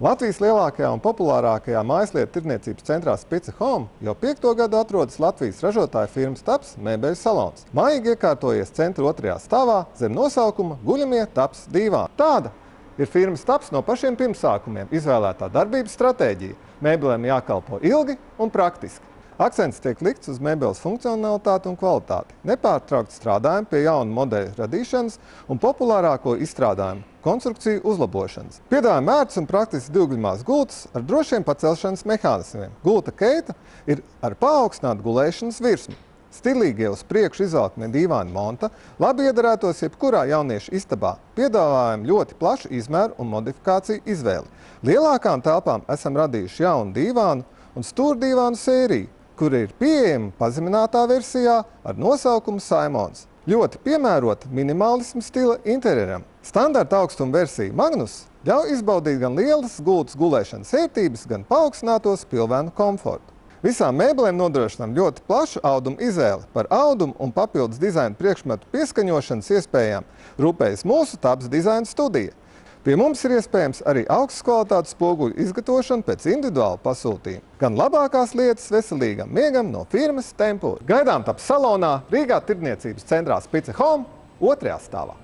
Latvijas lielākajā un populārākajā mājaslietu tirdzniecības centrā Spice Home jau 5. gadu atrodas Latvijas ražotāja firmas Taps mēbeļu salons. Mājīgi iekārtojies centra 2. stāvā zem nosaukuma Guļamie Taps dīvāni. Tāda ir firmas Taps no pašiem pirmsākumiem izvēlētā darbības stratēģija. Mēbelēm jākalpo ilgi un praktiski. Akcents tiek likts uz mēbeles funkcionalitāti un kvalitāti. Nepārtraukti strādājam pie jaunu modeļu radīšanas un populārāko izstrādājumu konstrukciju uzlabošanas. Piedāvājam ērtas un praktiski divguļamās gultas ar drošiem pacelšanas mehānismiem. Gulta keita ir ar paaugstinātu gulēšanas virsmu. Stilīgie uz priekšu izvelkamie dīvāni monta labi iedarētos jebkurā jauniešu istabā. Piedāvājam ļoti plašu izmēru un modifikāciju izvēli. Lielākām telpām esam radījuši jaunu dīvānu un stūrdīvānu sēriju, kura ir pieejama pazeminātā versijā ar nosaukumu Simons. Ļoti piemērota minimālismu stila interjeram. Standarta augstuma versija Magnus ļauj izbaudīt gan lielas gultas gulēšanas ērtības, gan paaugstināto spilvenu komfortu. Visām mēbelēm nodrošinām ļoti plašu audumu izvēli. Par audumu un papildus dizaina priekšmetu pieskaņošanas iespējām rūpējas mūsu Taps dizaina studija. Pie mums ir iespējams arī augstas kvalitātes spoguļu izgatavošana pēc individuāla pasūtījuma. Gan labākās lietas veselīgam miegam no firmas Tempur. Gaidām Taps salonā Rīgā tirdzniecības centrā Spice Home 2. stāvā.